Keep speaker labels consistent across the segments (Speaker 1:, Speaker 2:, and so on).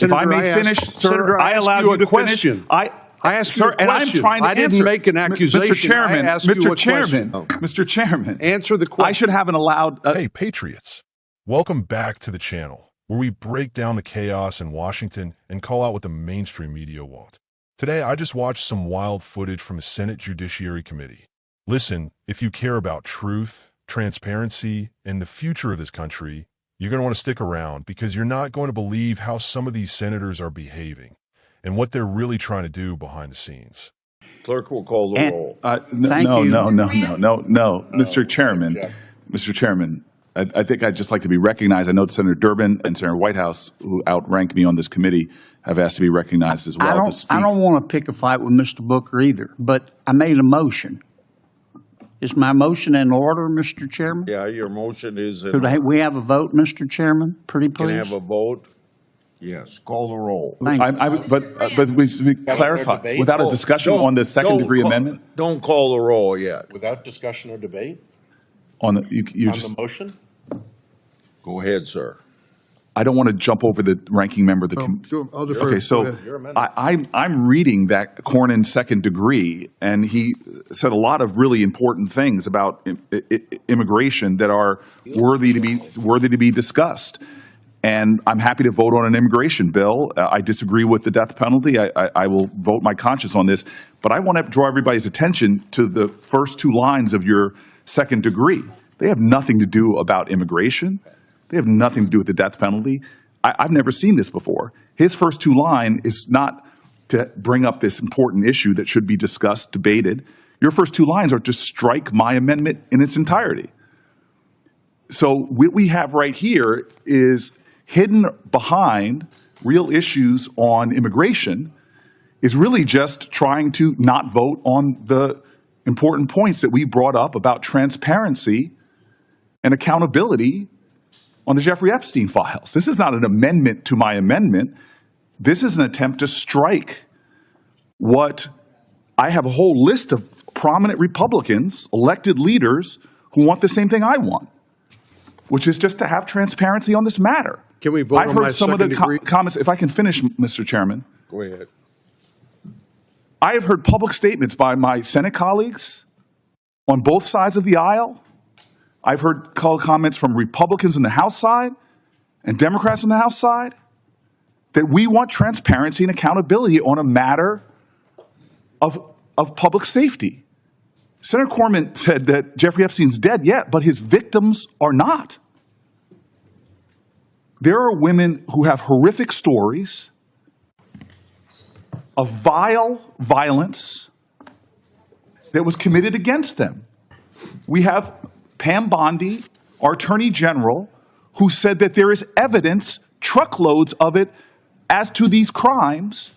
Speaker 1: If I may finish, sir, I allow you to finish.
Speaker 2: I asked you a question.
Speaker 1: And I'm trying to answer.
Speaker 2: I didn't make an accusation.
Speaker 1: Mr. Chairman, Mr. Chairman,
Speaker 2: answer the question.
Speaker 1: I should have an allowed.
Speaker 3: Hey, patriots. Welcome back to the channel, where we break down the chaos in Washington and call out what the mainstream media won't. Today, I just watched some wild footage from the Senate Judiciary Committee. Listen, if you care about truth, transparency, and the future of this country, you're going to want to stick around because you're not going to believe how some of these senators are behaving and what they're really trying to do behind the scenes.
Speaker 4: Clerk will call the roll.
Speaker 1: No, Mr. Chairman, I think I'd just like to be recognized. I know Senator Durbin and Senator Whitehouse, who outrank me on this committee, have asked to be recognized as well.
Speaker 5: I don't want to pick a fight with Mr. Booker either, but I made a motion. Is my motion in order, Mr. Chairman?
Speaker 4: Yeah, your motion is.
Speaker 5: Could we have a vote, Mr. Chairman? Pretty please.
Speaker 4: Can I have a vote? Yes. Call the roll.
Speaker 1: But we clarify, without a discussion on the second-degree amendment?
Speaker 4: Don't call the roll yet.
Speaker 6: Without discussion or debate?
Speaker 1: On the
Speaker 6: motion?
Speaker 4: Go ahead, sir.
Speaker 1: I don't want to jump over the ranking member of the committee.
Speaker 2: I'll defer.
Speaker 1: Okay, so I'm reading that Cornyn second degree, and he said a lot of really important things about immigration that are worthy to be discussed. And I'm happy to vote on an immigration bill. I disagree with the death penalty. I will vote my conscience on this. But I want to draw everybody's attention to the first two lines of your second degree. They have nothing to do about immigration. They have nothing to do with the death penalty. I've never seen this before. His first two lines is not to bring up this important issue that should be discussed, debated. Your first two lines are to strike my amendment in its entirety. So what we have right here is hidden behind real issues on immigration is really just trying to not vote on the important points that we brought up about transparency and accountability on the Jeffrey Epstein files. This is not an amendment to my amendment. This is an attempt to strike what I have a whole list of prominent Republicans, elected leaders, who want the same thing I want, which is just to have transparency on this matter.
Speaker 2: Can we vote
Speaker 1: I've
Speaker 2: on
Speaker 1: heard
Speaker 2: my
Speaker 1: some of the
Speaker 2: second degree?
Speaker 1: comments. If I can finish, Mr. Chairman.
Speaker 4: Go ahead.
Speaker 1: I have heard public statements by my Senate colleagues on both sides of the aisle. I've heard comments from Republicans on the House side and Democrats on the House side that we want transparency and accountability on a matter of public safety. Senator Cornyn said that Jeffrey Epstein's dead yet, but his victims are not. There are women who have horrific stories of vile violence that was committed against them. We have Pam Bondi, our Attorney General, who said that there is evidence, truckloads of it, as to these crimes,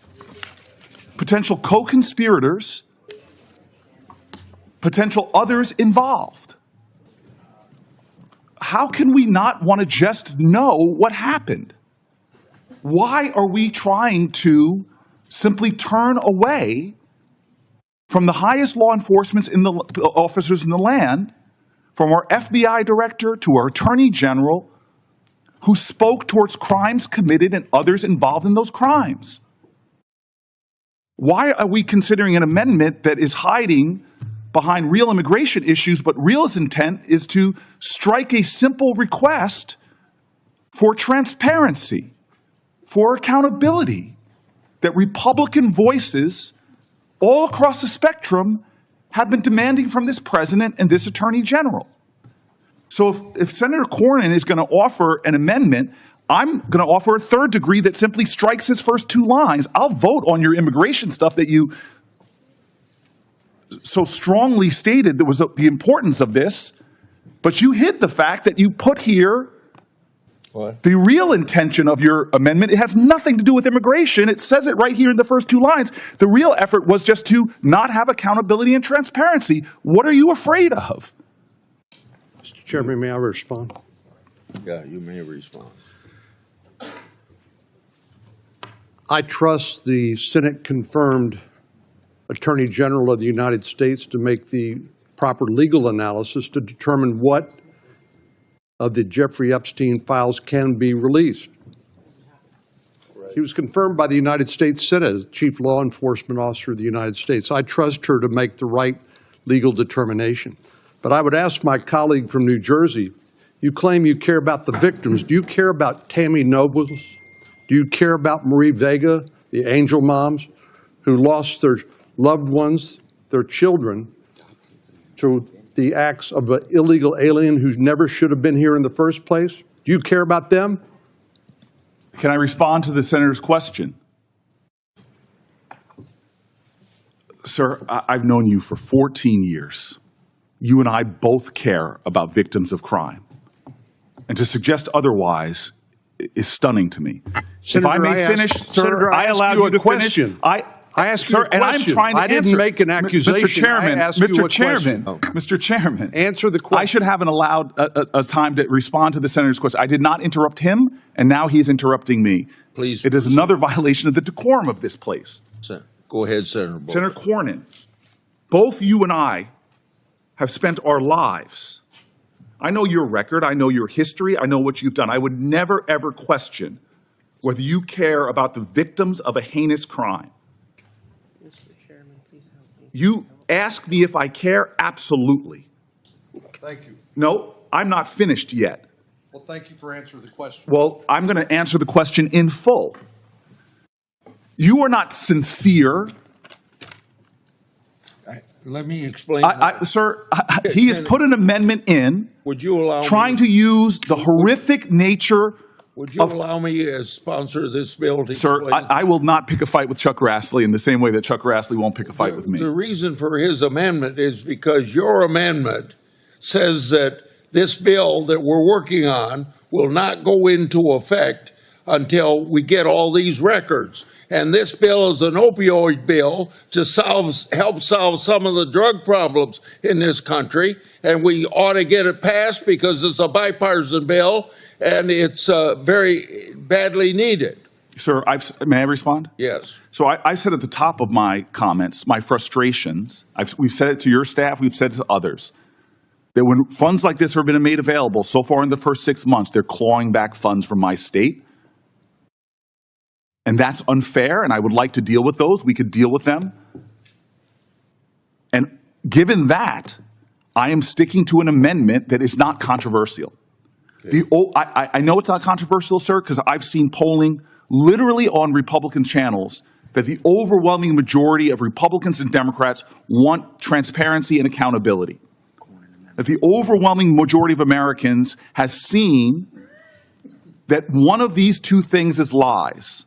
Speaker 1: potential co-conspirators, potential others involved. How can we not want to just know what happened? Why are we trying to simply turn away from the highest law enforcement officers in the land, from our FBI director to our Attorney General, who spoke towards crimes committed and others involved in those crimes? Why are we considering an amendment that is hiding behind real immigration issues, but real intent is to strike a simple request for transparency, for accountability, that Republican voices all across the spectrum have been demanding from this president and this attorney general? So if Senator Cornyn is going to offer an amendment, I'm going to offer a third degree that simply strikes his first two lines. I'll vote on your immigration stuff that you so strongly stated there was the importance of this, but you hid the fact that you put here the real intention of your amendment. It has nothing to do with immigration. It says it right here in the first two lines. The real effort was just to not have accountability and transparency. What are you afraid of?
Speaker 2: Mr. Chairman, may I respond?
Speaker 4: Yeah, you may respond.
Speaker 2: I trust the Senate-confirmed Attorney General of the United States to make the proper legal analysis to determine what of the Jeffrey Epstein files can be released. She was confirmed by the United States Senate as Chief Law Enforcement Officer of the United States. I trust her to make the right legal determination. But I would ask my colleague from New Jersey, you claim you care about the victims. Do you care about Tammy Nobles? Do you care about Marie Vega, the angel moms who lost their loved ones, their children, to the acts of an illegal alien who never should have been here in the first place? Do you care about them?
Speaker 1: Can I respond to the senator's question? Sir, I've known you for 14 years. You and I both care about victims of crime. And to suggest otherwise is stunning to me.
Speaker 2: Senator,
Speaker 1: if I may finish, sir, I allowed you to finish. I asked you a question. And I'm trying to answer.
Speaker 2: I didn't make an accusation.
Speaker 1: Mr. Chairman, Mr. Chairman,
Speaker 2: answer the question.
Speaker 1: I should have allowed a time to respond to the senator's question. I did not interrupt him, and now he's interrupting me.
Speaker 4: Please.
Speaker 1: It is another violation of the decorum of this place.
Speaker 4: Go ahead, Senator Booker.
Speaker 1: Senator Cornyn, both you and I have spent our lives. I know your record. I know your history. I know what you've done. I would never, ever question whether you care about the victims of a heinous crime.
Speaker 6: Mr. Chairman, please help me.
Speaker 1: You ask me if I care? Absolutely.
Speaker 2: Thank you.
Speaker 1: No, I'm not finished yet.
Speaker 2: Well, thank you for answering the question.
Speaker 1: Well, I'm going to answer the question in full. You are not sincere.
Speaker 4: Let me explain.
Speaker 1: Sir, he has put an amendment in.
Speaker 4: Would you allow
Speaker 1: trying
Speaker 4: me,
Speaker 1: to use the horrific nature
Speaker 4: Would you allow me as sponsor of this bill to
Speaker 1: Sir,
Speaker 4: explain?
Speaker 1: I will not pick a fight with Chuck Grassley in the same way that Chuck Grassley won't pick a fight with me.
Speaker 4: The reason for his amendment is because your amendment says that this bill that we're working on will not go into effect until we get all these records. And this bill is an opioid bill to help solve some of the drug problems in this country. And we ought to get it passed because it's a bipartisan bill and it's very badly needed.
Speaker 1: Sir, may I respond?
Speaker 4: Yes.
Speaker 1: So I said at the top of my comments, my frustrations, we've said it to your staff, we've said it to others, that when funds like this have been made available so far in the first 6 months, they're clawing back funds from my state. And that's unfair, and I would like to deal with those. We could deal with them. And given that, I am sticking to an amendment that is not controversial. Okay. I know it's not controversial, sir, because I've seen polling literally on Republican channels that the overwhelming majority of Republicans and Democrats want transparency and accountability. That the overwhelming majority of Americans has seen that one of these two things is lies.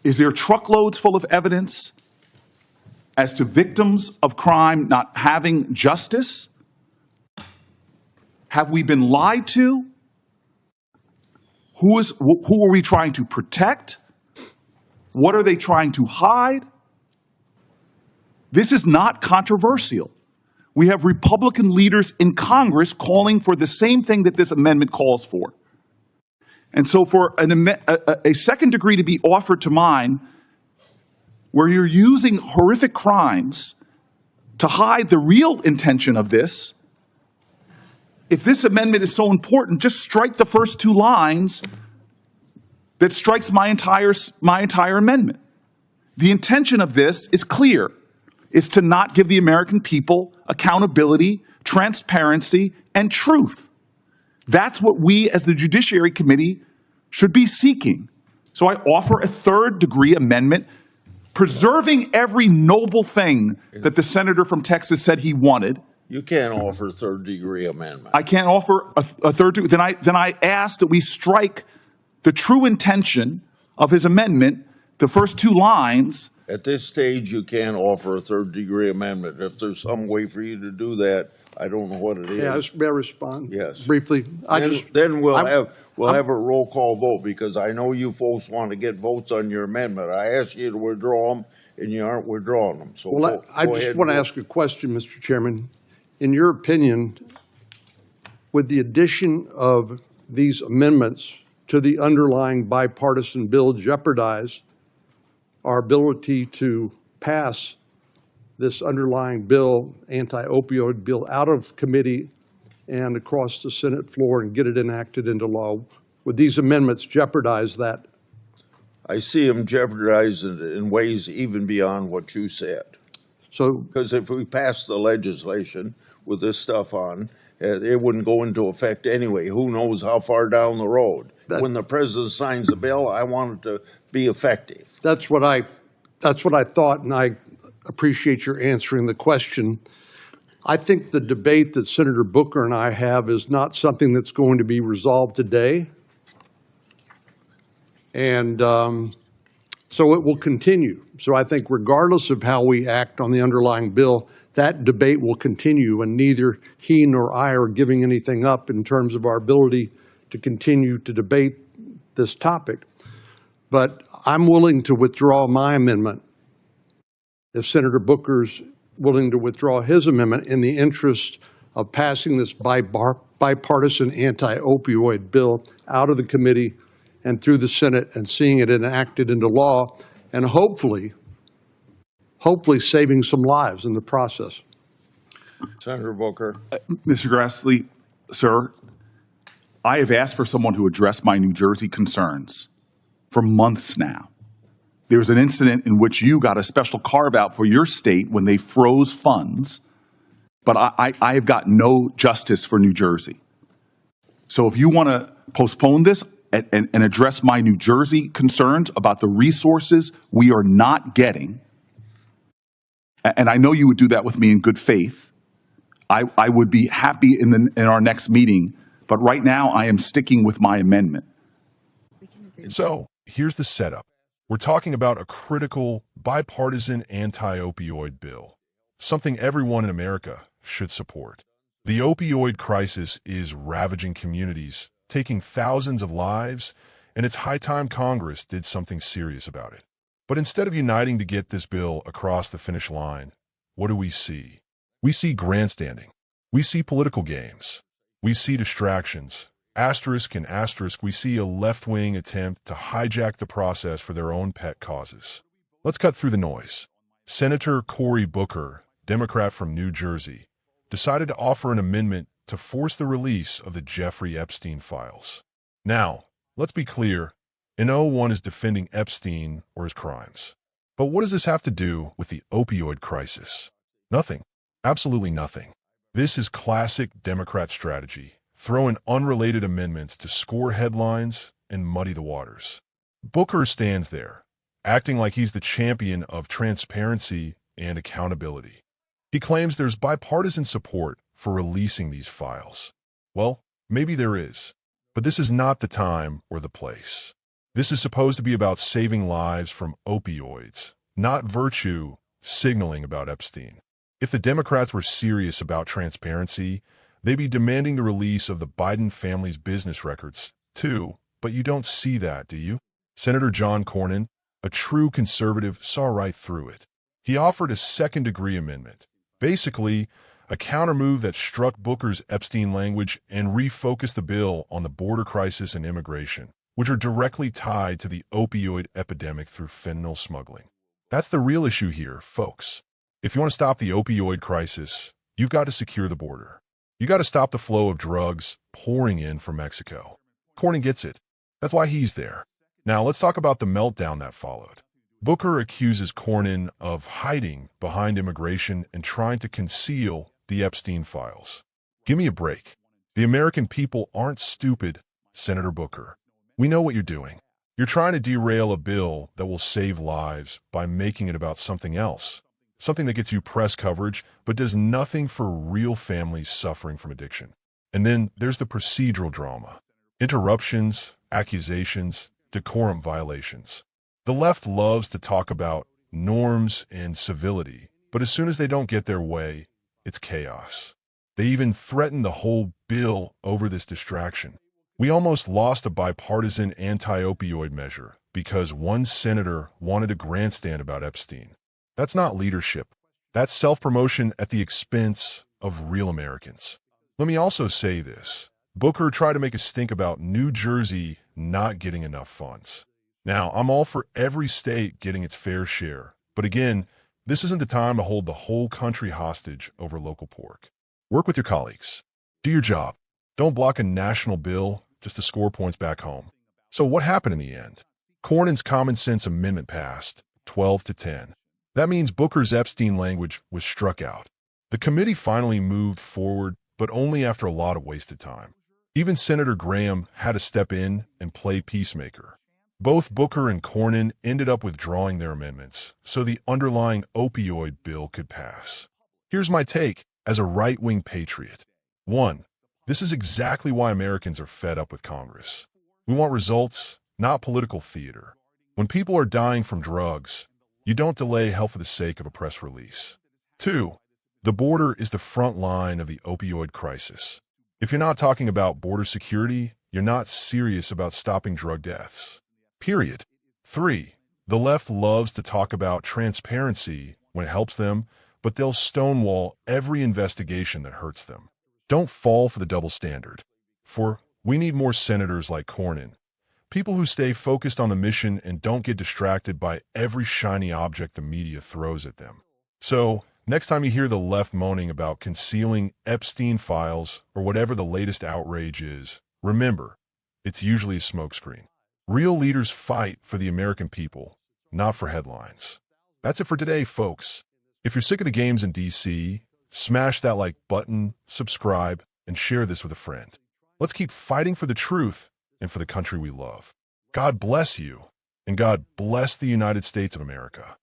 Speaker 1: Is there truckloads full of evidence as to victims of crime not having justice? Have we been lied to? Who are we trying to protect? What are they trying to hide? This is not controversial. We have Republican leaders in Congress calling for the same thing that this amendment calls for. And so for a second degree to be offered to mine, where you're using horrific crimes to hide the real intention of this, if this amendment is so important, just strike the first two lines that strikes my entire amendment. The intention of this is clear. It's to not give the American people accountability, transparency, and truth. That's what we as the Judiciary Committee should be seeking. So I offer a third-degree amendment, preserving every noble thing that the senator from Texas said he wanted.
Speaker 4: You can't offer third-degree amendment.
Speaker 1: I can't offer a third degree. Then I ask that we strike the true intention of his amendment, the first two lines.
Speaker 4: At this stage, you can't offer a third-degree amendment. If there's some way for you to do that, I don't know what it is.
Speaker 2: Yeah, may I respond?
Speaker 4: Yes.
Speaker 2: Briefly?
Speaker 4: Then we'll have a roll call vote, because I know you folks want to get votes on your amendment. I asked you to withdraw them, and you aren't withdrawing them. So
Speaker 2: well, I just want to ask a question, Mr. Chairman. In your opinion, would the addition of these amendments to the underlying bipartisan bill jeopardize our ability to pass this underlying bill, anti-opioid bill, out of committee and across the Senate floor and get it enacted into law? Would these amendments jeopardize that
Speaker 4: I see him jeopardizing it in ways even beyond what you said.
Speaker 2: So,
Speaker 4: Because if we pass the legislation with this stuff on, it wouldn't go into effect anyway. Who knows how far down the road? When the president signs a bill, I want it to be effective.
Speaker 2: that's what I thought, and I appreciate your answering the question. I think the debate that Senator Booker and I have is not something that's going to be resolved today. And so it will continue. So I think regardless of how we act on the underlying bill, that debate will continue, and neither he nor I are giving anything up in terms of our ability to continue to debate this topic. But I'm willing to withdraw my amendment if Senator Booker's willing to withdraw his amendment in the interest of passing this bipartisan anti-opioid bill out of the committee and through the Senate and seeing it enacted into law, and hopefully saving some lives in the process.
Speaker 4: Senator Booker.
Speaker 1: Mr. Grassley, sir, I have asked for someone to address my New Jersey concerns for months now. There was an incident in which you got a special carve-out for your state when they froze funds, but I have got no justice for New Jersey. So if you want to postpone this and address my New Jersey concerns about the resources we are not getting, and I know you would do that with me in good faith, I would be happy in our next meeting, but right now I am sticking with my amendment.
Speaker 3: So here's the setup. We're talking about a critical, bipartisan anti-opioid bill, something everyone in America should support. The opioid crisis is ravaging communities, taking thousands of lives, and it's high time Congress did something serious about it. But instead of uniting to get this bill across the finish line, what do we see? We see grandstanding. We see political games. We see distractions. Asterisk and asterisk, we see a left-wing attempt to hijack the process for their own pet causes. Let's cut through the noise. Senator Cory Booker, Democrat from New Jersey, decided to offer an amendment to force the release of the Jeffrey Epstein files. Now, let's be clear, no one is defending Epstein or his crimes. But what does this have to do with the opioid crisis? Nothing. Absolutely nothing. This is classic Democrat strategy. Throw in unrelated amendments to score headlines and muddy the waters. Booker stands there, acting like he's the champion of transparency and accountability. He claims there's bipartisan support for releasing these files. Well, maybe there is, but this is not the time or the place. This is supposed to be about saving lives from opioids, not virtue signaling about Epstein. If the Democrats were serious about transparency, they'd be demanding the release of the Biden family's business records, too, but you don't see that, do you? Senator John Cornyn, a true conservative, saw right through it. He offered a second-degree amendment, basically a countermove that struck Booker's Epstein language and refocused the bill on the border crisis and immigration, which are directly tied to the opioid epidemic through fentanyl smuggling. That's the real issue here, folks. If you want to stop the opioid crisis, you've got to secure the border. You got to stop the flow of drugs pouring in from Mexico. Cornyn gets it. That's why he's there. Now let's talk about the meltdown that followed. Booker accuses Cornyn of hiding behind immigration and trying to conceal the Epstein files. Give me a break. The American people aren't stupid, Senator Booker. We know what you're doing. You're trying to derail a bill that will save lives by making it about something else. Something that gets you press coverage, but does nothing for real families suffering from addiction. And then there's the procedural drama. Interruptions, accusations, decorum violations. The left loves to talk about norms and civility, but as soon as they don't get their way, it's chaos. They even threaten the whole bill over this distraction. We almost lost a bipartisan anti-opioid measure because one senator wanted to grandstand about Epstein. That's not leadership. That's self-promotion at the expense of real Americans. Let me also say this. Booker tried to make a stink about New Jersey not getting enough funds. Now, I'm all for every state getting its fair share. But again, this isn't the time to hold the whole country hostage over local pork. Work with your colleagues. Do your job. Don't block a national bill just to score points back home. So what happened in the end? Cornyn's common sense amendment passed, 12-10. That means Booker's Epstein language was struck out. The committee finally moved forward, but only after a lot of wasted time. Even Senator Graham had to step in and play peacemaker. Both Booker and Cornyn ended up withdrawing their amendments, so the underlying opioid bill could pass. Here's my take as a right-wing patriot. 1. This is exactly why Americans are fed up with Congress. We want results, not political theater. When people are dying from drugs, you don't delay help for the sake of a press release. 2. The border is the front line of the opioid crisis. If you're not talking about border security, you're not serious about stopping drug deaths. Period. 3. The left loves to talk about transparency when it helps them, but they'll stonewall every investigation that hurts them. Don't fall for the double standard. 4. We need more senators like Cornyn. People who stay focused on the mission and don't get distracted by every shiny object the media throws at them. So, next time you hear the left moaning about concealing Epstein files or whatever the latest outrage is, remember, it's usually a smokescreen. Real leaders fight for the American people, not for headlines. That's it for today, folks. If you're sick of the games in DC, smash that like button, subscribe, and share this with a friend. Let's keep fighting for the truth and for the country we love. God bless you, and God bless the United States of America.